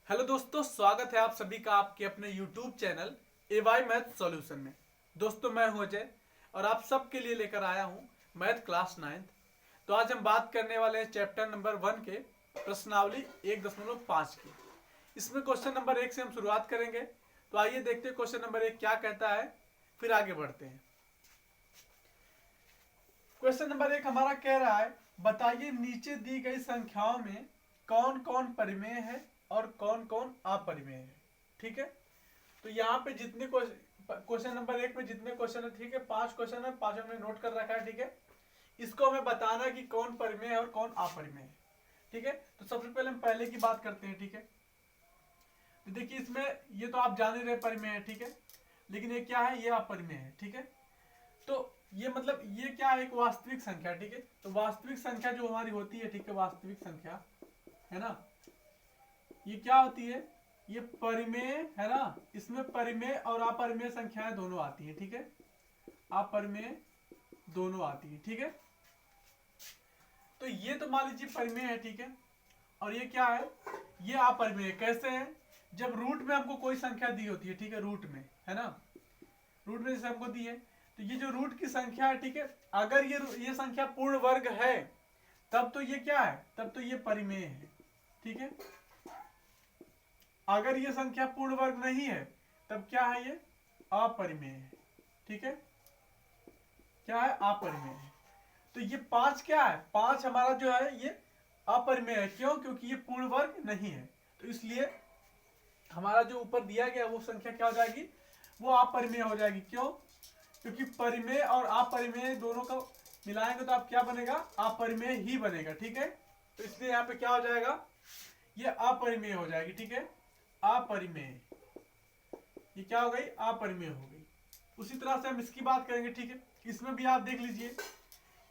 Hello दोस्तों, स्वागत है आप सभी का आपके अपने YouTube चैनल एवाई मैथ सॉल्यूशन में। दोस्तों, मैं हूं अजय और आप सबके लिए लेकर आया हूं मैथ क्लास 9th। तो आज हम बात करने वाले हैं चैप्टर नंबर 1 के प्रश्नावली 1.5 की। इसमें क्वेश्चन नंबर 1 से हम शुरुआत करेंगे। तो आइए देखते हैं क्वेश्चन नंबर 1 क्या कहता है, फिर आगे बढ़ते हैं। क्वेश्चन नंबर 1 हमारा कह रहा है, बताइए नीचे दी गई संख्याओं में कौन कौन परिमेय है और कौन कौन अपरिमेय है। ठीक है, तो यहाँ पे जितने क्वेश्चन नंबर 1 में जितने क्वेश्चन है, ठीक है, 5 क्वेश्चन है, 5 हमने नोट कर रखा है। ठीक है, इसको हमें बताना है कि कौन परिमेय है और कौन अपरिमेय है। ठीक है, तो सबसे पहले हम पहले की बात करते हैं। ठीक है, तो देखिए इसमें ये तो आप जान ही रहे परिमेय है। ठीक है, लेकिन ये क्या है, ये अपरिमेय है। ठीक है, तो ये मतलब ये क्या है, एक वास्तविक संख्या। ठीक है, तो वास्तविक संख्या जो हमारी होती है, ठीक है, वास्तविक संख्या है ना, ये क्या होती है, ये परिमेय है ना। इसमें परिमेय और अपरिमेय संख्याएं दोनों आती है। ठीक है, अपरिमेय दोनों आती है। ठीक है, तो ये तो मान लीजिए परिमेय है। ठीक है, और ये क्या है, ये अपरिमेय। कैसे है, जब रूट में हमको कोई संख्या दी होती है, ठीक है, रूट में है ना, रूट में जैसे हमको दी है, तो ये जो रूट की संख्या है, ठीक है, अगर ये संख्या पूर्ण वर्ग है तब तो ये क्या है, तब तो ये परिमेय है। ठीक है, अगर ये संख्या पूर्ण वर्ग नहीं है तब क्या है, ये अपरिमेय है। ठीक है, क्या है, अपरिमेय है। तो ये 5 क्या है, 5 हमारा जो है ये अपरिमेय है। क्यों, क्योंकि ये पूर्ण वर्ग नहीं है, तो इसलिए हमारा जो ऊपर दिया गया वो संख्या क्या हो जाएगी, वो अपरिमेय हो जाएगी। क्यों, क्योंकि परिमेय और अपरिमेय दोनों का मिलाएंगे तो आप क्या बनेगा, अपरिमेय ही बनेगा। ठीक है, तो इसलिए यहाँ पे क्या हो जाएगा, ये अपरिमेय हो जाएगी। ठीक है, अपरिमेय, ये क्या हो गई, अपरिमेय हो गई। उसी तरह से हम इसकी बात करेंगे। ठीक है, इसमें भी आप देख लीजिए,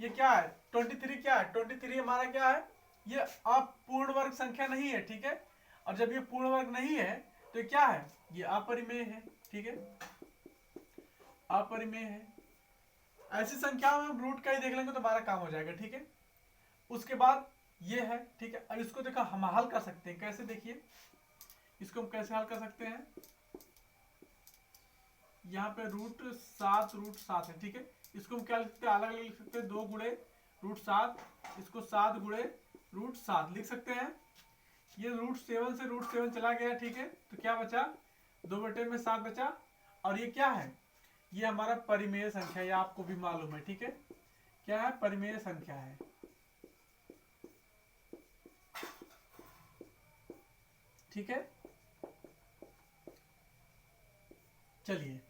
ये क्या है, 23 क्या है, 23 हमारा क्या है, ये अपूर्ण वर्ग संख्या नहीं है। ठीक है, और जब ये पूर्ण वर्ग नहीं है तो ये क्या है, ये अपरिमेय है। ठीक है, अपरिमेय है। ऐसी संख्याओं में हम रूट का ही देख लेंगे तो हमारा काम हो जाएगा। ठीक है, उसके बाद ये है। ठीक है, अब इसको देखो हम हल कर सकते हैं। कैसे, देखिए इसको हम कैसे हल कर सकते हैं। यहाँ पे रूट 7 है। ठीक है, इसको हम क्या लिख सकते हैं, अलग अलग लिख सकते हैं, 2 गुणे रूट 7, इसको 7 गुणे रूट 7 लिख सकते हैं। ये रूट 7 से रूट 7 चला गया। ठीक है, तो क्या बचा, 2/7 बचा। और ये क्या है, ये हमारा परिमेय संख्या, ये आपको भी मालूम है। ठीक है, क्या है, परिमेय संख्या है। ठीक है, चलिए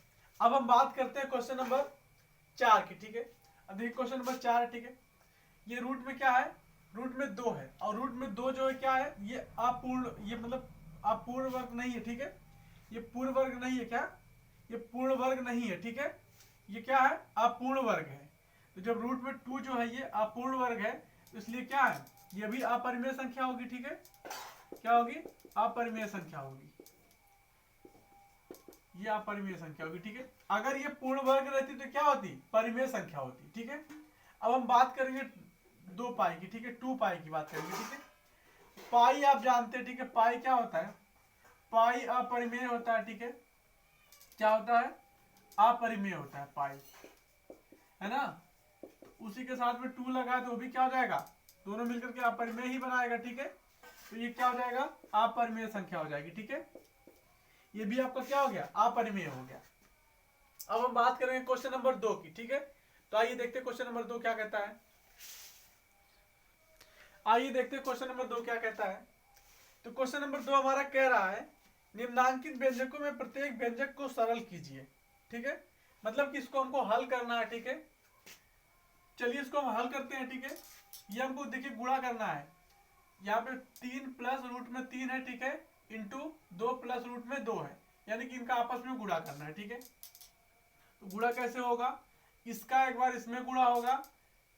अब हम बात करते हैं क्वेश्चन नंबर 4 की। ठीक है, अब देखिए क्वेश्चन नंबर 4 है। ठीक है, ये रूट में क्या है, रूट में 2 है, और रूट में 2 जो है क्या है, ये अपूर्ण, ये मतलब अपूर्ण वर्ग नहीं है। ठीक है, ये पूर्ण वर्ग नहीं है। क्या, ये पूर्ण वर्ग नहीं है। ठीक है, ये क्या है, अपूर्ण वर्ग है। तो जब रूट में 2 जो है ये अपूर्ण वर्ग है, तो इसलिए क्या है, ये भी अपरिमेय संख्या होगी। ठीक है, क्या होगी, अपरिमेय संख्या होगी, ये अपरिमेय संख्या होगी। ठीक है, अगर ये पूर्ण वर्ग रहती तो क्या होती, परिमेय संख्या होती। ठीक है, अब हम बात करेंगे 2 पाई की। ठीक है, 2 पाई की बात करेंगे। ठीक है, पाई आप जानते हैं। ठीक है, पाई क्या होता है, पाई अपरिमेय होता है। ठीक है, क्या होता है, अपरिमेय होता है पाई, है ना। तो उसी के साथ में 2 लगा तो वो भी क्या हो जाएगा, दोनों मिलकर के अपरिमेय ही बनाएगा। ठीक है, तो ये क्या हो जाएगा, अपरिमेय संख्या हो जाएगी। ठीक है, ये भी आपका क्या हो गया, अपरिमेय हो गया। अब हम बात करेंगे क्वेश्चन नंबर 2 की। ठीक है, तो आइए देखते हैं क्वेश्चन नंबर 2 क्या कहता है। आइए देखते हैं क्वेश्चन नंबर 2 क्या कहता है। तो क्वेश्चन नंबर 2 हमारा कह रहा है, निम्नांकित व्यंजकों में प्रत्येक व्यंजक को सरल कीजिए। ठीक है, मतलब कि इसको हमको हल करना है। ठीक है, चलिए इसको हम हल करते हैं। ठीक है, ये हमको देखिए गुणा करना है। यहाँ पे 3 प्लस रूट में 3 है। ठीक है, इंटू 2 प्लस रूट में 2 है, यानी कि इनका आपस में गुणा करना है। ठीक है, तो गुणा कैसे होगा, इसका एक बार इसमें गुणा होगा,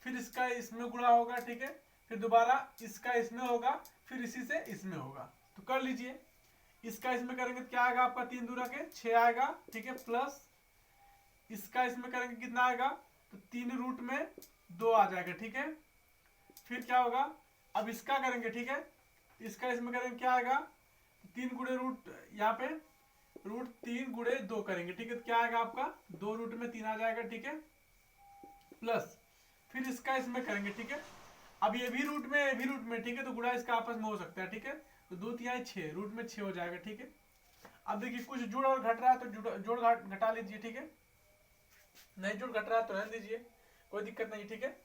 फिर इसका इसमें गुणा होगा। ठीक है, फिर दोबारा इसका इसमें होगा, फिर इसी से इसमें होगा। तो कर लीजिए, इसका इसमें करेंगे तो क्या आएगा आपका, 3 दूना के 6 आएगा। ठीक है, प्लस इसका इसमें करेंगे कितना आएगा, तो 3 रूट में 2 आ जाएगा। ठीक है, फिर क्या होगा, अब इसका करेंगे। ठीक है, इसका इसमें करेंगे क्या आएगा, 3 गुणे रूट, यहाँ पे रूट 3 गुणे 2 करेंगे, ठीक है, तो क्या आएगा आपका 2 रूट में 3 आ जाएगा, ठीक है, प्लस फिर इसका इसमें करेंगे, ठीक है। अब ये भी रूट में, ये भी रूट में, ठीक है, तो गुणा इसका आपस में हो सकता है, ठीक है, तो 2 3 6 रूट में 6 हो जाएगा, ठीक है। अब देखिए कुछ जुड़ और घट रहा है तो जोड़ घटा लीजिए, ठीक है, नहीं जुड़ घट रहा है तो रहने दीजिए, कोई दिक्कत नहीं, ठीक है।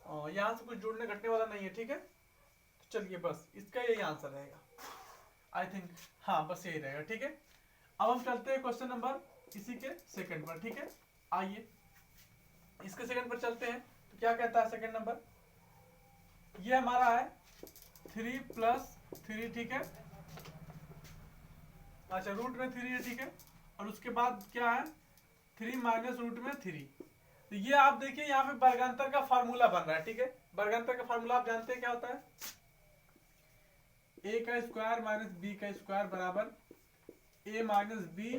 और यहाँ से कुछ जुड़ने घटने वाला नहीं है, ठीक है, तो चलिए बस इसका यही आंसर रहेगा आई थिंक, हाँ बस यही रहेगा, ठीक है। अब हम चलते हैं क्वेश्चन नंबर इसी के सेकंड पर, ठीक है, आइए इसके सेकंड पर चलते हैं। तो क्या कहता है सेकंड नंबर, ये हमारा है 3 प्लस 3, ठीक है, अच्छा रूट में 3 है, ठीक है, और उसके बाद क्या है 3 माइनस रूट में 3। तो ये आप देखिए यहाँ पे वर्गांतर का फार्मूला बन रहा है, ठीक है, वर्गांतर का फार्मूला आप जानते हैं क्या होता है, ए का स्क्वायर माइनस बी का स्क्वायर बराबर ए माइनस बी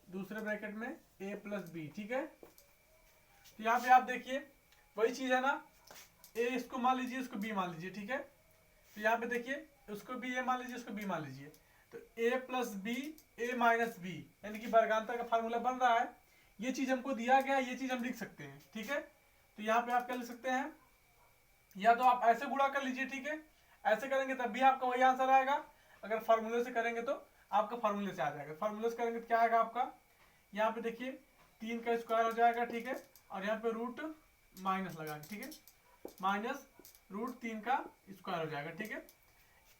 दूसरे ब्रैकेट में ए प्लस बी, ठीक है। तो यहाँ पे आप देखिए वही चीज है ना, ए इसको मान लीजिए, इसको बी मान लीजिए, ठीक है, तो यहाँ पे देखिए उसको बी ए मान लीजिए, उसको बी मान लीजिए, तो ए प्लस बी ए माइनस बी, यानी कि वर्गांतर का फार्मूला बन रहा है। ये चीज हमको दिया गया है, ये चीज हम लिख सकते हैं, ठीक है। तो यहाँ पे आप क्या लिख सकते हैं, या तो आप ऐसे गुणा कर लीजिए, ठीक है, ऐसे करेंगे तब भी आपका वही आंसर आएगा, अगर फार्मूले से करेंगे तो आपका फार्मूले से आ जाएगा, फार्मूले से करेंगे तो क्या आएगा आपका, यहाँ पे देखिए 3 का स्क्वायर हो जाएगा, ठीक है, और यहाँ पे रूट माइनस लगा, ठीक है, माइनस रूट 3 का स्क्वायर हो जाएगा, ठीक है।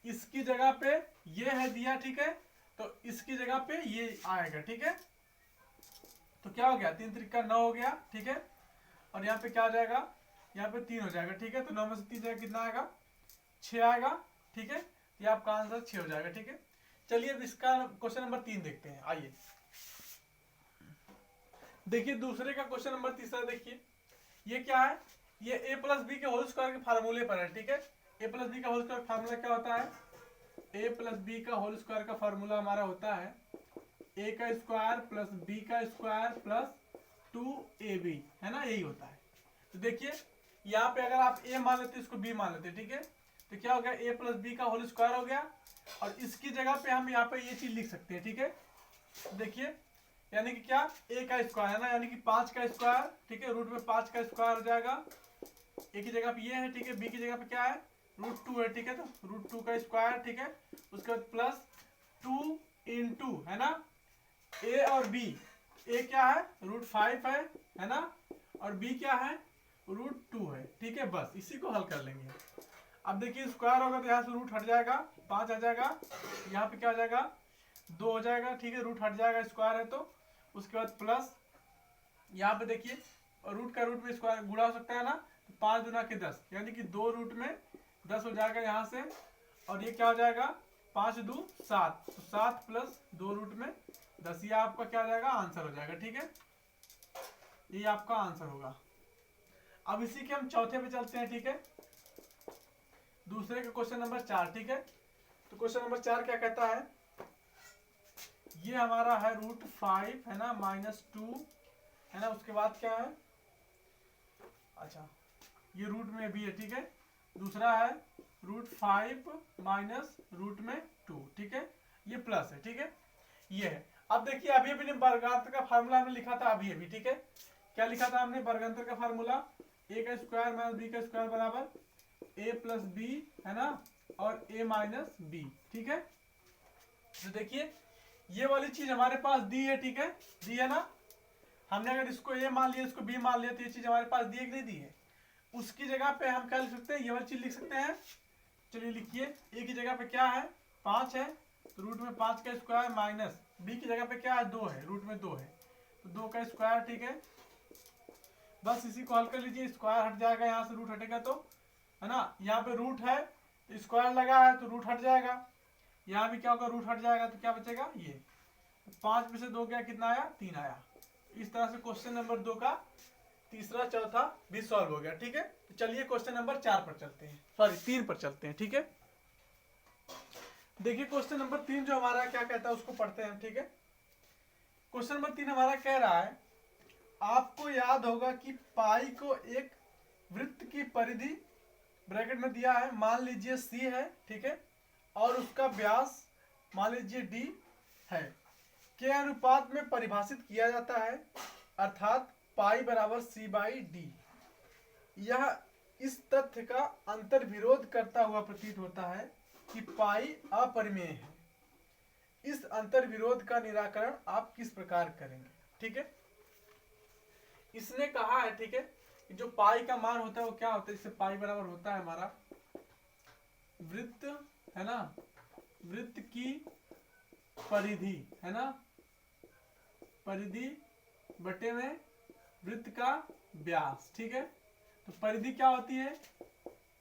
इसकी जगह पे ये है दिया, ठीक है, तो इसकी जगह पे ये आएगा, ठीक है। तो क्या हो गया 3 त्रिका 9 हो गया, ठीक है, और यहाँ पे क्या हो जाएगा, यहाँ पे 3 हो जाएगा, ठीक है, तो 9 में से 3 जाएगा कितना आएगा 6 आएगा, ठीक है, ये आपका आंसर 6 हो जाएगा, ठीक है। चलिए अब इसका क्वेश्चन नंबर 3 देखते हैं, आइए देखिए दूसरे का क्वेश्चन नंबर तीसरा देखिए, ये क्या है, ये ए प्लस बी के होल स्क्वायर के फार्मूले पर है, ठीक है। ए प्लस बी का होल स्क्वायर फार्मूला क्या होता है, ए प्लस बी का होल स्क्वायर का फार्मूला हमारा होता है ए का स्क्वायर प्लस बी का स्क्वायर प्लस 2ab, है ना, यही होता है। तो देखिए यहाँ पे अगर आप ए मान लेते इसको बी मान लेते, ठीक है, तो क्या हो गया ए प्लस बी का होल स्क्वायर हो गया, और इसकी जगह पे हम यहाँ पे ये चीज लिख सकते हैं, ठीक है। देखिए यानी कि क्या ए का स्क्वायर है ना, यानी कि 5 का स्क्वायर, ठीक है, रूट में 5 का स्क्वायर हो जाएगा, ए की जगह पे ये है, ठीक है, बी की जगह पे क्या है रूट 2 है, ठीक है, तो रूट 2 का स्क्वायर, ठीक है, उसके बाद प्लस 2 इंटू, है ना, ए और बी, ए क्या है रूट 5 है ना, और बी क्या है रूट 2 है, ठीक है, बस इसी को हल कर लेंगे। अब देखिए स्क्वायर होगा तो यहाँ से रूट हट जाएगा, 5 आ जाएगा, यहाँ पे क्या हो जाएगा 2 हो जाएगा, ठीक है, रूट हट जाएगा स्क्वायर है तो, उसके बाद प्लस यहाँ पे देखिए रूट का रूट में स्क्वायर गुणा हो सकता है ना, तो 5 गुना के 10, यानी कि 2 रूट में 10 हो जाएगा यहाँ से, और ये क्या हो जाएगा 5 2 7, तो 7 प्लस 2 रूट में 10, ये आपका क्या हो जाएगा आंसर हो जाएगा, ठीक है, ये आपका आंसर होगा। अब इसी के हम चौथे पे चलते हैं, ठीक है, दूसरे का क्वेश्चन नंबर 4, ठीक है। तो क्वेश्चन नंबर 4 क्या कहता है, ये हमारा है रूट 5 है ना माइनस 2 है ना, उसके बाद क्या है, अच्छा ये रूट में भी है, ठीक है, दूसरा है रूट 5 माइनस रूट में 2, ठीक है, ये प्लस है, ठीक है, ये है। अब देखिए अभी अभी वर्गांतर का फार्मूला हमने लिखा था अभी अभी, ठीक है, क्या लिखा था हमने वर्गांतर का फार्मूला, ए का स्क्वायर माइनस बी का स्क्वायर बराबर ए प्लस बी, है ना, और ए माइनस बी, ठीक है। तो देखिए ये वाली चीज हमारे पास दी है, ठीक है, दी है ना, हमने अगर इसको ए मान लिया इसको बी मान लिया तो ये चीज हमारे पास दी है कि नहीं दी है, उसकी जगह पे हम क्या लिख सकते हैं, ये वाली चीज लिख सकते हैं। चलिए लिखिए ए की जगह पे क्या है 5 है, तो रूट में 5 का स्क्वायर माइनस बी की जगह पे क्या है 2 है, रूट में 2 है, तो 2 का स्क्वायर, ठीक है, बस इसी को हल कर लीजिए, स्क्वायर हट जाएगा यहाँ से रूट हटेगा तो, है ना, यहाँ पे रूट है तो स्क्वायर लगा है तो रूट हट जाएगा, यहाँ भी क्या होगा रूट हट जाएगा, तो क्या बचेगा ये 5 में से 2 गया कितना आया 3 आया। इस तरह से क्वेश्चन नंबर 2 का तीसरा चौथा भी सॉल्व हो गया, ठीक है। तो चलिए क्वेश्चन नंबर 4 पर चलते हैं, सॉरी 3 पर चलते हैं, ठीक है। देखिए क्वेश्चन नंबर 3 जो हमारा क्या कहता है उसको पढ़ते हैं, ठीक है। क्वेश्चन नंबर 3 हमारा कह रहा है आपको याद होगा कि पाई को एक वृत्त की परिधि ब्रैकेट में दिया है, मान लीजिए सी है, ठीक है, और उसका व्यास मान लीजिए d है, के अनुपात में परिभाषित किया जाता है, अर्थात पाई बराबर c बाई डी। यह इस तथ्य का अंतर्विरोध करता हुआ प्रतीत होता है कि पाई अपरिमेय है। इस अंतर्विरोध का निराकरण आप किस प्रकार करेंगे? ठीक है, इसने कहा है, ठीक है, कि जो पाई का मान होता है वो क्या होता है, इससे पाई बराबर होता है हमारा वृत्त, है ना, वृत्त की परिधि, है ना, परिधि बटे में वृत्त का व्यास। ठीक है, तो परिधि क्या होती है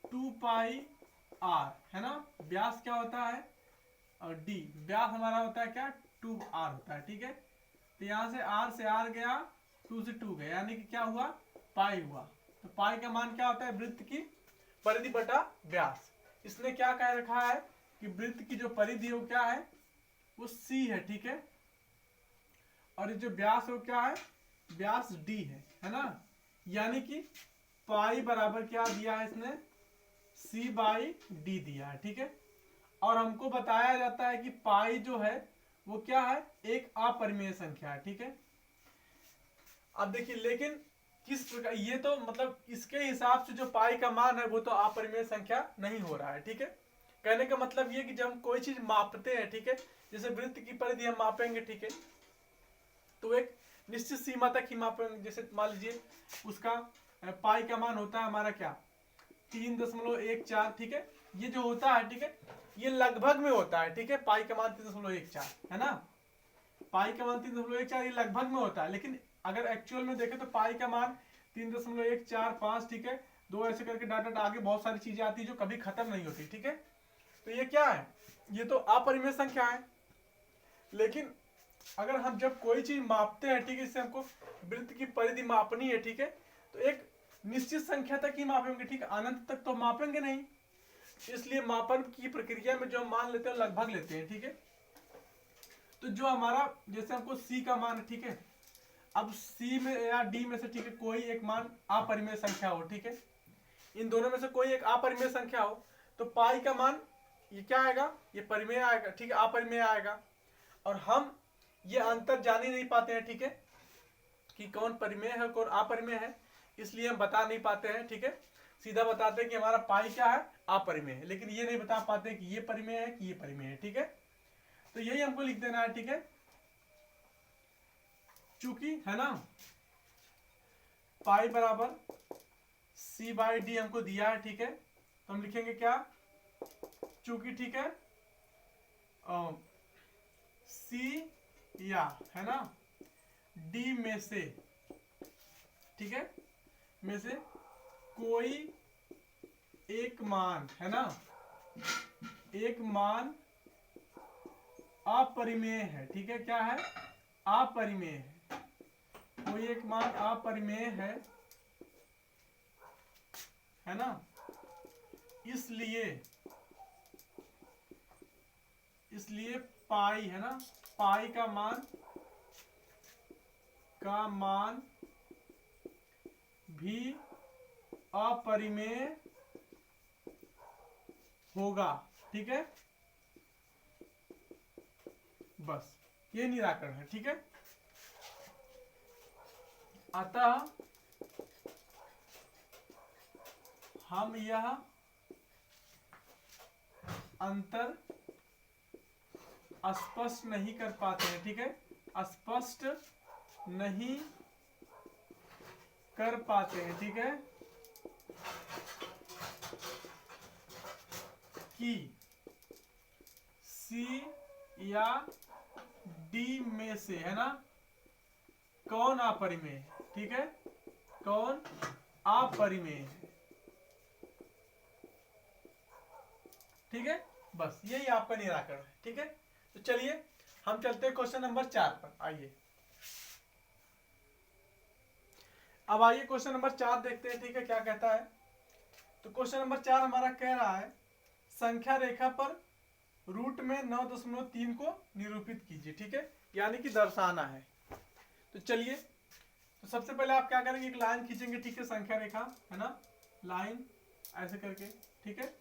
2 पाई आर, है ना, व्यास क्या होता है और डी, व्यास हमारा होता है क्या 2 आर होता है। ठीक है, तो यहां से आर गया, 2 से 2 गया, यानी कि क्या हुआ पाई हुआ। तो पाई का मान क्या होता है वृत्त की परिधि बटा व्यास। इसने क्या कह रखा है कि वृत्त की जो परिधि है वो क्या है, वो सी है। ठीक है, और ये जो व्यास है वो क्या है, व्यास डी है ना, यानी कि पाई बराबर क्या दिया है इसने सी बाई डी दिया है। ठीक है, और हमको बताया जाता है कि पाई जो है वो क्या है एक अपरिमेय संख्या है। ठीक है, अब देखिए लेकिन किस प्रकार, ये तो मतलब इसके हिसाब से जो पाई का मान है वो तो अपरिमेय संख्या नहीं हो रहा है। ठीक है, कहने का मतलब ये कि जब हम कोई चीज मापते हैं, ठीक है, जैसे वृत्त की परिधि हम मापेंगे, ठीक है, तो एक निश्चित सीमा तक ही मापेंगे। जैसे मान लीजिए उसका पाई का मान होता है हमारा क्या 3.14। ठीक है, ये जो होता है, ठीक है, ये लगभग में होता है। ठीक है, पाई का मान 3.14 है ना, पाई का मान 3.14 ये लगभग में होता है, लेकिन अगर एक्चुअल में देखें तो पाई का मान 3.145। ठीक है, दो ऐसे करके डाटा आगे बहुत सारी चीजें आती है जो कभी खत्म नहीं होती। ठीक है, तो ये क्या है, ये तो अपरिमेय संख्या है। लेकिन अगर हम जब कोई चीज मापते हैं, ठीक है, इससे हमको वृत्त की परिधि मापनी है, ठीक है, तो एक निश्चित संख्या तक ही मापेंगे। ठीक है, अनंत तक तो मापेंगे नहीं, इसलिए मापन की प्रक्रिया में जो हम मान लेते हैं लगभग लेते हैं। ठीक है, तो जो हमारा जैसे हमको c का मान है, ठीक है, अब c में या d में से, ठीक है, कोई एक मान अपरिमेय संख्या हो, ठीक है, इन दोनों में से कोई एक अपरिमेय संख्या हो, तो पाई का मान ये क्या आएगा, ये परिमेय आएगा। ठीक है, अपरिमेय आएगा, और हम ये अंतर जान ही नहीं पाते हैं, ठीक है, कि कौन परिमेय है कौन अपरिमेय है, इसलिए हम बता नहीं पाते हैं। ठीक है, सीधा बताते हैं कि हमारा पाई क्या है अपरिमेय है, लेकिन ये नहीं बता पाते कि ये परिमेय है कि ये परिमेय है। ठीक है, तो यही हमको लिख देना है। ठीक है, चूंकि है ना पाई बराबर सी बाई डी हमको दिया है। ठीक है, तो हम लिखेंगे क्या, चूंकि, ठीक है, सी या है ना डी में से, ठीक है, में से कोई एक मान, है ना, एक मान अपरिमेय है। ठीक है, क्या है अपरिमेय है, कोई एक मान अपरिमेय है ना, इसलिए पाई, है ना, पाई का मान भी अपरिमेय होगा। ठीक है, बस ये निराकरण है। ठीक है, अतः हम यह अंतर स्पष्ट नहीं कर पाते हैं। ठीक है, स्पष्ट नहीं कर पाते हैं। ठीक है, कि सी या डी में से, है ना, कौन अपरिमेय है। ठीक है, कौन अपरिमेय है। ठीक है, बस यही आपका निराकरण है। ठीक है, तो चलिए हम चलते हैं क्वेश्चन नंबर 4 पर। आइए, अब आइए क्वेश्चन नंबर 4 देखते हैं। ठीक है, क्या कहता है, तो क्वेश्चन नंबर 4 हमारा कह रहा है संख्या रेखा पर रूट में 9.3 को निरूपित कीजिए। ठीक है, यानी कि दर्शाना है। तो चलिए, तो सबसे पहले आप क्या करेंगे, एक लाइन खींचेंगे। ठीक है, संख्या रेखा, है ना, लाइन ऐसे करके। ठीक है,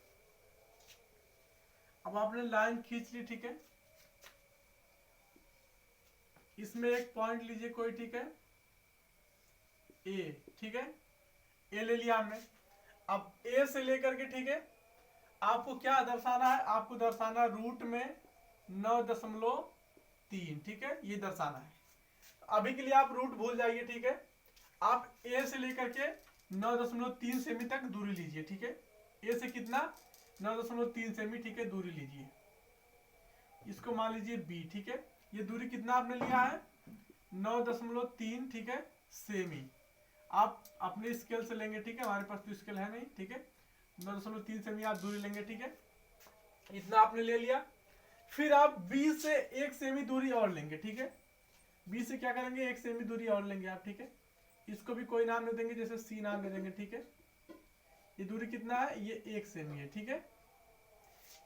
अब आपने लाइन खींच ली, ठीक है। इसमें एक पॉइंट लीजिए कोई, ठीक है, ए, ठीक है, ए ले लिया हमने। अब ए से लेकर के, ठीक है, आपको क्या दर्शाना है, आपको दर्शाना रूट में 9.3, ठीक है, ये दर्शाना है। अभी के लिए आप रूट भूल जाइए, ठीक है। आप ए से लेकर के 9.3 सेमी तक दूरी लीजिए, ठीक है। ए से कितना, 9.3 सेमी, ठीक है, दूरी लीजिए। इसको मान लीजिए बी, ठीक है। ये दूरी कितना आपने लिया है, 9.3, ठीक है, सेमी। आप अपने स्केल से लेंगे, ठीक है, हमारे पास तो स्केल है नहीं, ठीक है। 9.3 सेमी आप दूरी लेंगे, ठीक है, इतना आपने ले लिया। फिर आप बी से 1 सेमी दूरी और लेंगे, ठीक है। बी से क्या करेंगे, 1 सेमी दूरी और लेंगे आप, ठीक है। इसको भी कोई नाम दे देंगे, जैसे सी नाम दे देंगे, ठीक है। ये दूरी कितना है, ये 1 सेमी है, ठीक है।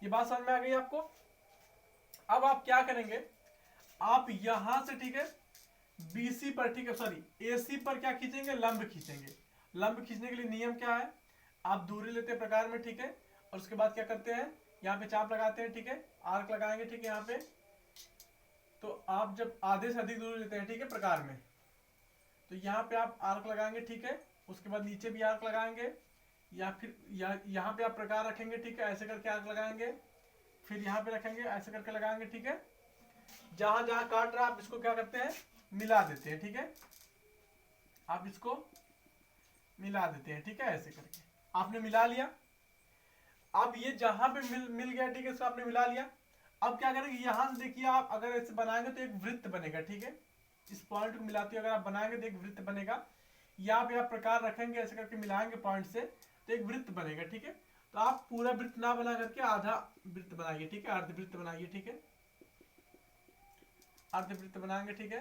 ये बात समझ में आ गई आपको। अब आप क्या करेंगे, आप यहां से, ठीक है, बीसी पर, ठीक है, सॉरी एसी पर क्या खींचेंगे, लंब खींचेंगे। लंब खींचने के लिए नियम क्या है, आप दूरी लेते हैं प्रकार में, ठीक है, और उसके बाद क्या करते हैं, यहाँ पे चाप लगाते हैं, ठीक है, आर्क लगाएंगे, ठीक है, यहाँ पे। तो आप जब आधे से अधिक दूरी लेते हैं, ठीक है, प्रकार में, तो यहाँ पे आप आर्क लगाएंगे, ठीक है। उसके बाद नीचे भी आर्क लगाएंगे, या फिर यहाँ पे आप प्रकार रखेंगे, ठीक है, ऐसे करके आर्क लगाएंगे। फिर यहाँ पे रखेंगे, ऐसे करके लगाएंगे, ठीक है। जहां जहां काट रहा है आप इसको क्या करते हैं, मिला देते हैं, ठीक है। आप इसको मिला देते हैं, ठीक है, ऐसे करके आपने मिला लिया। अब ये जहां पे मिल गया, ठीक है, इसको आपने मिला लिया। अब क्या करेंगे, यहां से देखिए, आप अगर ऐसे बनाएंगे तो एक वृत्त बनेगा, ठीक है। इस पॉइंट को मिलाते अगर आप बनाएंगे तो एक वृत्त बनेगा। यहाँ पे आप प्रकार रखेंगे, ऐसे करके मिलाएंगे पॉइंट से, तो एक वृत्त बनेगा, ठीक है। तो आप पूरा वृत्त ना बना करके आधा वृत्त बनाइए, ठीक है, अर्धवृत्त बनाइए, ठीक है, अर्धवृत्त बनाएंगे, ठीक है।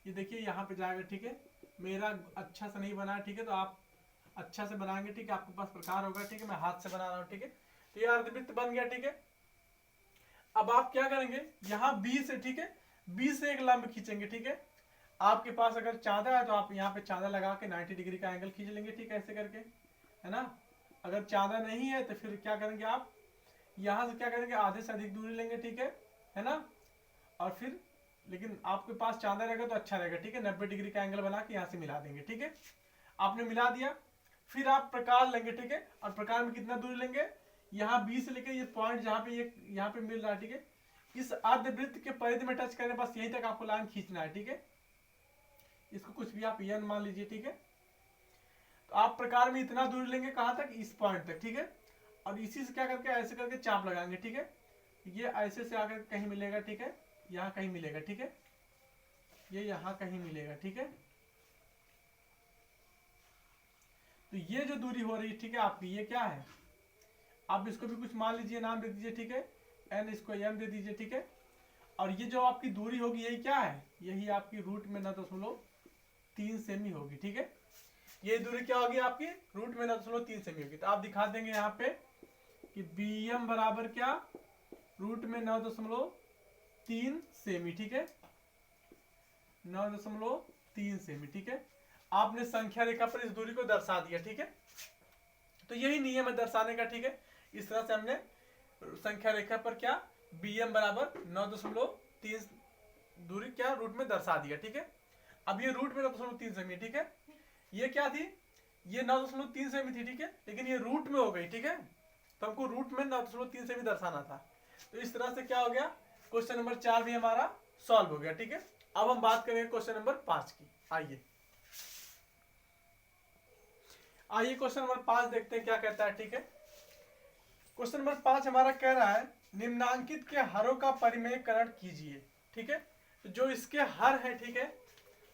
ये देखिए यहाँ पे जाएगा, ठीक है। मेरा अच्छा से नहीं बना है, ठीक है, तो आप अच्छा से बनाएंगे, ठीक है, आपके पास प्रकार होगा, ठीक है, मैं हाथ से बना रहा हूँ, ठीक है। तो ये अर्धवृत्त बन गया, ठीक है। अब आप क्या करेंगे, यहाँ बी से, ठीक है, बी से एक लंब खींचेंगे, ठीक है। आपके पास अगर चांदा है तो आप यहाँ पे चांदा लगा के 90 डिग्री का एंगल खींच लेंगे, ठीक है, ऐसे करके, है ना। अगर चांदा नहीं है तो फिर क्या करेंगे, आप यहाँ से क्या करेंगे, आधे से अधिक दूरी लेंगे, ठीक है ना। और फिर लेकिन आपके पास चांदा रहेगा तो अच्छा रहेगा, ठीक है, 90 डिग्री का एंगल बना के यहाँ से मिला देंगे, ठीक है। आपने मिला दिया। फिर आप प्रकार लेंगे, ठीक है, और प्रकार में कितना दूरी लेंगे, यहाँ बी से लेके ये पॉइंट जहाँ पे ये यहाँ पे मिल रहा है, ठीक है, इस अर्धवृत्त के परिधि में टच करने, बस यहीं तक आपको लाइन खींचना है, ठीक है। इसको कुछ भी आप एन मान लीजिए, ठीक है। तो आप प्रकार में इतना दूरी लेंगे, कहां तक, इस पॉइंट तक, ठीक है। और इसी से क्या करके ऐसे करके चाप लगाएंगे, ठीक है। ये ऐसे से आकर कहीं मिलेगा, ठीक है, यहाँ कहीं मिलेगा, ठीक है, ये यहाँ कहीं मिलेगा, ठीक है। तो ये जो दूरी हो रही है, ठीक है, आपकी ये क्या है, आप इसको भी कुछ मान लीजिए, नाम दे दीजिए, ठीक है, एन, इसको एम दे दीजिए, ठीक है। और ये जो आपकी दूरी होगी, यही क्या है, यही आपकी रूट में 9.3 सेमी होगी, ठीक है। ये दूरी क्या होगी आपकी, रूट में 9.3 सेमी होगी। तो आप दिखा देंगे यहाँ पे कि बी एम बराबर क्या, रूट में 9.3 सेमी, ठीक है, 9.3 सेमी, ठीक है। आपने संख्या रेखा पर इस दूरी को दर्शा दिया, ठीक है। तो यही नियम है दर्शाने का, ठीक है। इस तरह से हमने संख्या रेखा पर क्या, बी एम बराबर 9.3 दूरी क्या रूट में दर्शा दिया, ठीक है। अब ये रूट में 9.3 सेमी, ठीक है। ये क्या थी, ये 9.3 सेमी थी, ठीक है, लेकिन ये रूट में हो गई, ठीक है। तो हमको रूट में 9.3 सेमी दर्शाना था। तो इस तरह से क्या हो गया, क्वेश्चन नंबर 4 भी हमारा सॉल्व हो गया, ठीक है। अब हम बात करेंगे क्वेश्चन नंबर 5 की। आइए क्वेश्चन नंबर 5 देखते हैं क्या कहता है, ठीक है। क्वेश्चन नंबर 5 हमारा कह रहा है, निम्नांकित के हरों का परिमेयकरण कीजिए, ठीक है। तो जो इसके हर है, ठीक है,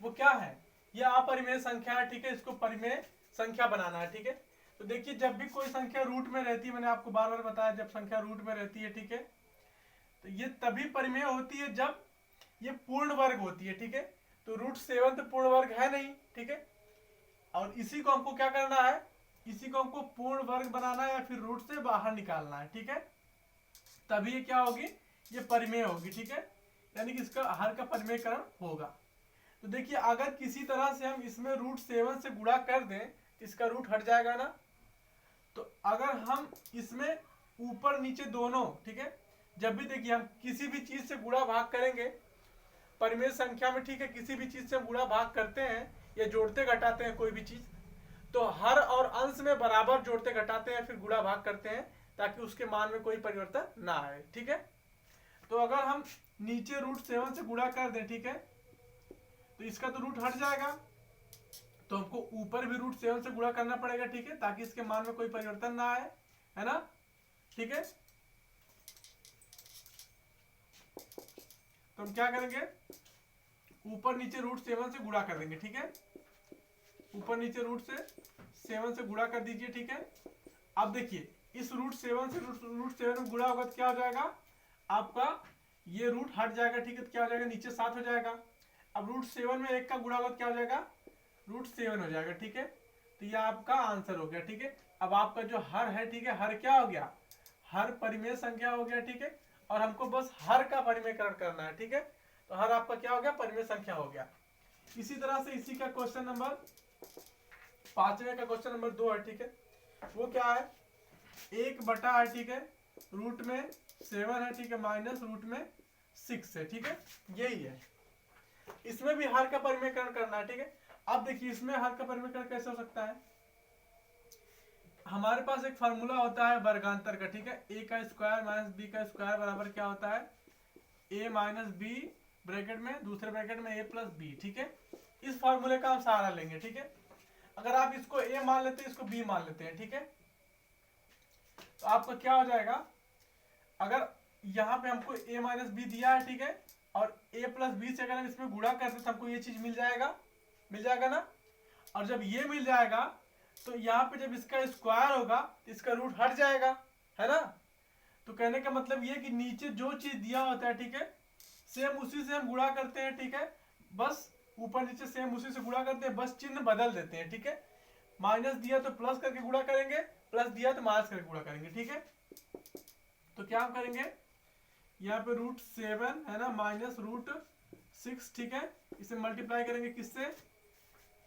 वो क्या है, यह अपरिमेय संख्या है, ठीक है। इसको परिमेय संख्या बनाना है, ठीक है। तो देखिए, जब भी कोई संख्या रूट में रहती है, मैंने आपको बार बार बताया, जब संख्या रूट में रहती है, ठीक है, तो ये तभी परिमेय होती है जब ये पूर्ण वर्ग होती है, ठीक है। तो √7 तो पूर्ण वर्ग है नहीं, ठीक है। और इसी को हमको क्या करना है, इसी को हमको पूर्ण वर्ग बनाना है या फिर रूट से बाहर निकालना है, ठीक है। तभी ये क्या होगी, ये परिमेय होगी, ठीक है, यानी कि इसका हर का परिमेयकरण होगा। तो देखिए, अगर किसी तरह से हम इसमें √7 से गुणा कर दें, इसका रूट हट जाएगा ना। तो अगर हम इसमें ऊपर नीचे दोनों, ठीक है। जब भी देखिए हम किसी भी चीज से गुणा भाग करेंगे परिमेय संख्या में, ठीक है, किसी भी चीज से हम गुणा भाग करते हैं या जोड़ते घटाते हैं कोई भी चीज, तो हर और अंश में बराबर जोड़ते घटाते हैं, फिर गुणा भाग करते हैं ताकि उसके मान में कोई परिवर्तन ना आए, ठीक है। तो अगर हम नीचे √7 से गुणा कर दें, ठीक है, तो इसका तो रूट हट जाएगा, तो हमको ऊपर भी √7 से गुणा करना पड़ेगा, ठीक है, ताकि इसके मान में कोई परिवर्तन ना आए, है ना, ठीक है। तो हम क्या करेंगे, ऊपर नीचे √7 से गुणा कर देंगे, ठीक है, ऊपर नीचे √7 से गुणा कर दीजिए, ठीक है। अब देखिए इस √7 से √7 में गुणा होगा तो क्या हो जाएगा आपका, ये रूट हट जाएगा, ठीक है, तो क्या हो जाएगा नीचे 7 हो जाएगा। अब √7 में 1 का गुणा होगा तो क्या हो जाएगा √7 हो जाएगा, ठीक है। तो ये आपका आंसर हो गया, ठीक है। अब आपका जो हर है, ठीक है, हर क्या हो गया, हर परिमेय संख्या हो गया, ठीक है, और हमको बस हर का परिमेयकरण करना है, ठीक है। तो हर आपका क्या हो गया, परिमेय संख्या हो गया। इसी तरह से इसी का क्वेश्चन नंबर 5वें का क्वेश्चन नंबर 2 है, ठीक है। वो क्या है, 1 है, ठीक है, √7 है, ठीक है, -√6 है, ठीक है, यही है। इसमें भी हर का परिमेयकरण करना है, ठीक है। अब देखिए इसमें हर का परिमेयकरण कैसे हो सकता है, हमारे पास एक फार्मूला होता है वर्गांतर का, ठीक है, a का स्क्वायर माइनस b का स्क्वायर बराबर क्या होता है, a माइनस बी ब्रैकेट में, दूसरे ब्रैकेट में a प्लस बी, ठीक है। इस फार्मूले का हम सहारा लेंगे, ठीक है। अगर आप इसको a मान लेते हैं, इसको b मान लेते हैं, ठीक है, तो आपका क्या हो जाएगा, अगर यहाँ पे हमको a माइनस बी दिया है, ठीक है, और a प्लस बी से अगर हम इसमें गुणा करते तो हमको ये चीज मिल जाएगा ना। और जब ये मिल जाएगा तो यहाँ पे जब इसका स्क्वायर होगा तो इसका रूट हट जाएगा, है ना। तो कहने का मतलब ये कि नीचे जो चीज दिया होता है, ठीक है, सेम उसी से हम गुणा करते हैं, ठीक है, बस ऊपर नीचे सेम उसी से गुणा करते हैं, बस चिन्ह बदल देते हैं, ठीक है। माइनस दिया तो प्लस करके गुणा करेंगे, प्लस दिया तो माइनस करके गुणा करेंगे, ठीक है। तो क्या हम करेंगे, यहाँ पे √7 है ना -√6, ठीक है, इसे मल्टीप्लाई करेंगे किससे,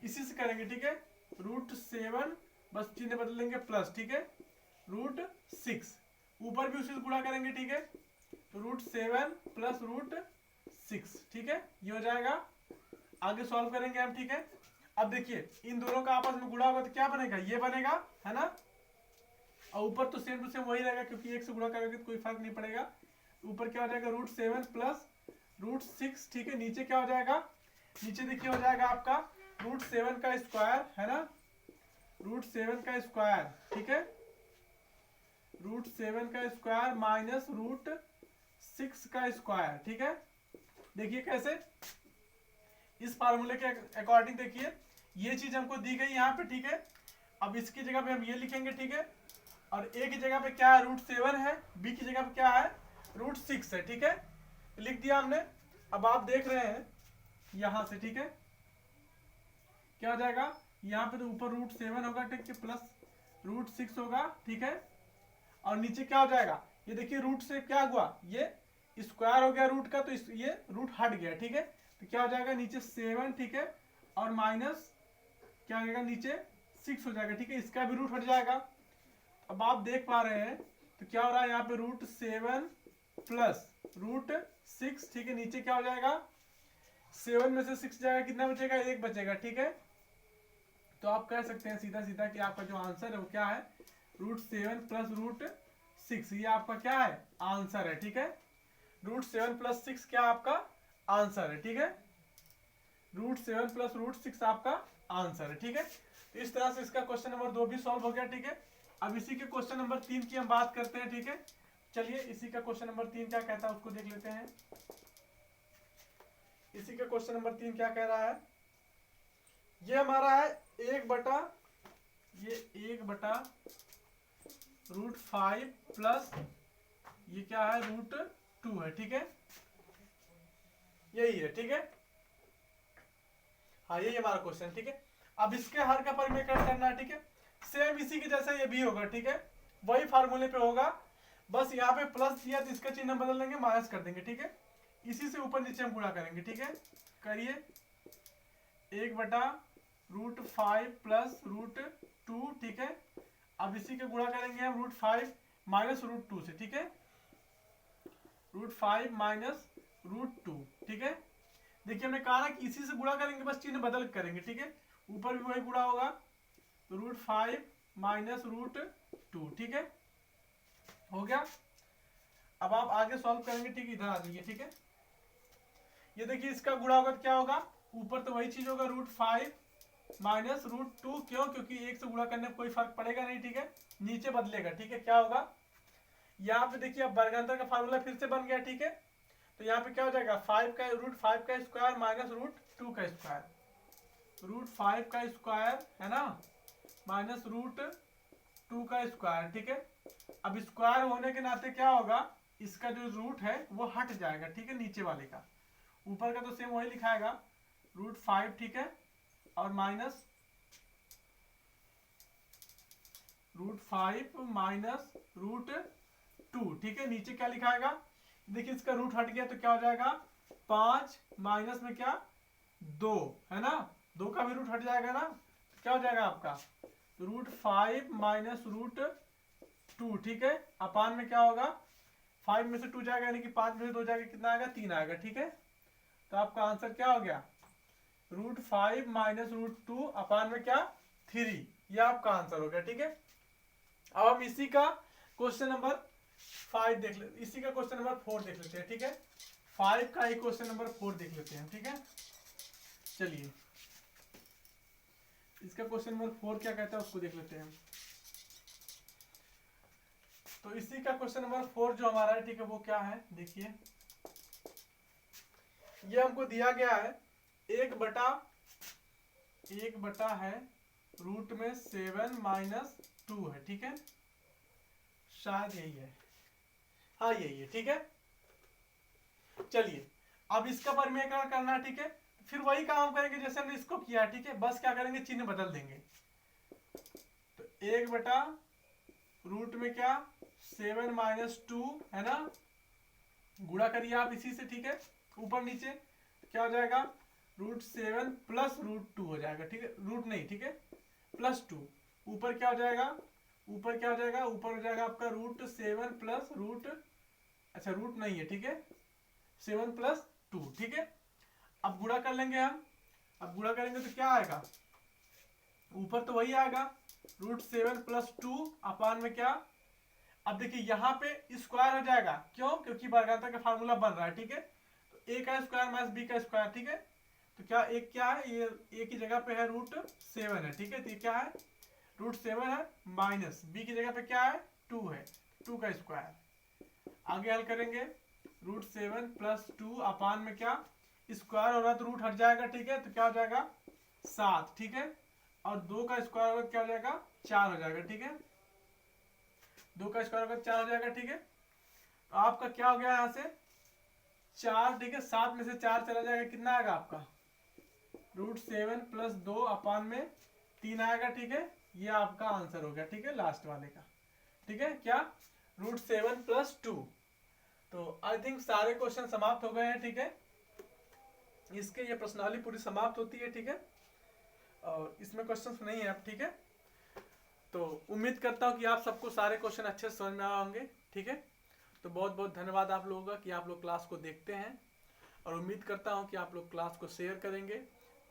इसी से करेंगे, ठीक है, √7 बस चिन्ह बदल लेंगे प्लस, ठीक है, √6 ऊपर भी उसी से गुणा करेंगे, ठीक है, तो √7 प्लस √6, ठीक है, ये हो जाएगा। आगे सॉल्व करेंगे हम, ठीक है। अब देखिए इन दोनों का आपस में गुणा होगा तो क्या बनेगा, ये बनेगा, है ना, और ऊपर तो सेम टू सेम वही रहेगा क्योंकि 1 से गुणा करेंगे तो कोई फर्क नहीं पड़ेगा। ऊपर क्या हो जाएगा √7 प्लस √6, ठीक है, नीचे क्या हो जाएगा, नीचे देखिए हो जाएगा आपका √7 का स्क्वायर, है ना, √7 का स्क्वायर, ठीक है, √7 का स्क्वायर माइनस √6 का स्क्वायर, ठीक है। देखिए कैसे, इस फार्मूले के अकॉर्डिंग देखिए ये चीज हमको दी गई यहाँ पे, ठीक है। अब इसकी जगह पे हम ये लिखेंगे, ठीक है, और a की जगह पे क्या है √7 है, b की जगह पे क्या है √6 है, ठीक है, लिख दिया हमने। अब आप देख रहे हैं यहां से, ठीक है, क्या हो जाएगा, यहाँ पे तो ऊपर √7 होगा, ठीक है, प्लस √6 होगा, ठीक है, और नीचे क्या हो जाएगा, ये देखिए रूट से क्या हुआ, ये स्क्वायर हो गया रूट का, तो ये रूट हट गया, ठीक है, तो क्या हो जाएगा नीचे 7, ठीक है, और माइनस क्या हो जाएगा नीचे 6 हो जाएगा, ठीक है, इसका भी रूट हट जाएगा। अब आप देख पा रहे हैं तो क्या हो रहा है, यहाँ पे √7 प्लस √6, ठीक है, नीचे क्या हो जाएगा 7 में से 6 जाएगा, कितना बचेगा 1 बचेगा, ठीक है। तो आप कह सकते हैं सीधा सीधा कि आपका जो आंसर है वो क्या है √7 प्लस √6, ये आपका क्या है आंसर है, ठीक है। √7 प्लस 6 क्या आपका आंसर है, ठीक है, √7 प्लस √6 आपका आंसर है, ठीक है। तो इस तरह से इसका क्वेश्चन नंबर 2 भी सॉल्व हो गया, ठीक है। अब इसी के क्वेश्चन नंबर 3 की हम बात करते हैं, ठीक है। चलिए इसी का क्वेश्चन नंबर 3 क्या कहता है उसको देख लेते हैं। इसी का क्वेश्चन नंबर 3 क्या कह रहा है, ये हमारा है 1/√5 प्लस ये क्या है √2 है, ठीक है, यही है, ठीक है, हाँ यही हमारा क्वेश्चन, ठीक है। अब इसके हर का परिमेयकरण करना है, ठीक है, सेम इसी के जैसा ये भी होगा, ठीक है, वही फार्मूले पे होगा, बस यहाँ पे प्लस दिया तो इसका चिन्ह बदल देंगे, माइनस कर देंगे, ठीक है, इसी से ऊपर नीचे हम गुणा करेंगे, ठीक है, करिए 1/√5 प्लस √2, ठीक है। अब इसी के गुणा करेंगे हम √5 माइनस रूट टू से, ठीक है, रूट 5 माइनस रूट 2, ठीक है। देखिए हमने कहा ना कि इसी से गुणा करेंगे, बस चिन्ह बदल करेंगे, ठीक है, ऊपर भी वही गुणा होगा, तो रूट 5 माइनस रूट 2, ठीक है, हो गया। अब आप आगे सॉल्व करेंगे, ठीक है, इधर आ जाइए, ठीक है। ये देखिए इसका गुणा होगा तो क्या होगा, ऊपर तो वही चीज होगा, रूट 5 माइनस रूट 2, क्यों, क्योंकि एक से गुणा करने में कोई फर्क पड़ेगा नहीं, ठीक है, नीचे बदलेगा, ठीक है, क्या होगा, यहाँ पे देखिए अब वर्गांतर का फार्मूला फिर से बन गया, ठीक है। तो यहाँ पे क्या हो जाएगा, रूट 5 का स्क्वायर माइनस रूट 2 का स्क्वायर, रूट 5 का स्क्वायर है ना, माइनस रूट 2 का स्क्वायर, ठीक है। अब स्क्वायर होने के नाते क्या होगा, इसका जो रूट है वो हट जाएगा, ठीक है, नीचे वाले का, ऊपर का तो सेम वही लिखाएगा, रूट 5, ठीक है, और माइनस रूट 5 माइनस रूट 2, ठीक है, नीचे क्या लिखाएगा, देखिए इसका रूट हट गया तो क्या हो जाएगा, 5 माइनस में क्या 2, है ना, 2 का भी रूट हट जाएगा ना, तो क्या हो जाएगा आपका रूट 5 माइनस रूट 2, ठीक है, अपान में क्या होगा, 5 में से 2 जाएगा यानी कि 5 में से 2 जाएगा, कितना आएगा, 3 आएगा, ठीक है। तो आपका आंसर क्या हो गया, रूट 5 माइनस रूट 2 अपान में क्या 3, ये आपका आंसर हो गया, ठीक है। अब हम इसी का क्वेश्चन नंबर 5 देख ले, इसी का क्वेश्चन नंबर 4 देख लेते हैं, ठीक है, 5 का ही क्वेश्चन नंबर 4 देख लेते हैं, ठीक है। चलिए इसका क्वेश्चन नंबर 4 क्या कहता है उसको देख लेते हैं। तो इसी का क्वेश्चन नंबर 4 जो हमारा है, ठीक है, वो क्या है, देखिए ये हमको दिया गया है, एक बटा है रूट में 7 माइनस 2 है, ठीक है, शायद यही है, हाँ यही है, ठीक है। चलिए अब इसका परिमेयकरण करना है, ठीक है, फिर वही काम करेंगे जैसे हमने इसको किया, ठीक है, बस क्या करेंगे, चिन्ह बदल देंगे। तो 1 बटा रूट में क्या 7 माइनस 2 है ना, गुणा करिए आप इसी से, ठीक है, ऊपर नीचे क्या हो जाएगा, रूट 7 प्लस रूट 2 हो जाएगा, ठीक है, रूट नहीं, ठीक है, प्लस 2, ऊपर क्या हो जाएगा, ऊपर क्या हो जाएगा, ऊपर हो जाएगा आपका रूट 7 प्लस रूट, अच्छा रूट नहीं है, ठीक है, 7 प्लस 2, ठीक है। अब गुणा कर लेंगे हम, अब गुणा करेंगे तो क्या आएगा, ऊपर तो वही आएगा, रूट 7 प्लस 2 अपान में क्या, अब देखिए यहाँ पे स्क्वायर हो जाएगा, क्यों, क्योंकि वर्गांतर का फार्मूला बन रहा है, ठीक है, तो ए का स्क्वायर माइनस बी का स्क्वायर, ठीक है, तो क्या एक क्या है, ये ए की जगह पे है रूट 7 है, ठीक है, तो ये क्या है रूट 7 है, माइनस बी की जगह पे क्या है 2 है, 2 का स्क्वायर, आगे हल करेंगे, रूट 7 प्लस 2 अपान में क्या स्क्वायर हो रहा है तो रूट हट जाएगा, ठीक है, तो क्या हो जाएगा 7, ठीक है, और 2 का स्क्वायर होगा क्या हो जाएगा 4 हो जाएगा, ठीक है, 2 का स्क्वायर होगा 4 हो जाएगा, ठीक है। तो आपका क्या हो गया यहाँ से 4, ठीक है, 7 में से 4 चला जाएगा, कितना आएगा आपका रूट 7 प्लस 2 अपान में 3 आएगा, ठीक है, ये आपका आंसर हो गया, ठीक है, लास्ट वाले का, ठीक है, क्या रूट 7 प्लस 2। तो आई थिंक सारे क्वेश्चन समाप्त हो गए हैं, ठीक है, इसके ये प्रश्नावली पूरी समाप्त होती है, ठीक है, और इसमें क्वेश्चंस नहीं है अब, ठीक है। तो उम्मीद करता हूँ कि आप सबको सारे क्वेश्चन अच्छे से समझ में आए होंगे, ठीक है। तो बहुत बहुत धन्यवाद आप लोगों का कि आप लोग क्लास को देखते हैं, और उम्मीद करता हूँ कि आप लोग क्लास को शेयर करेंगे,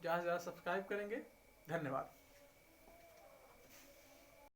ज़्यादा से ज़्यादा सब्सक्राइब करेंगे। धन्यवाद।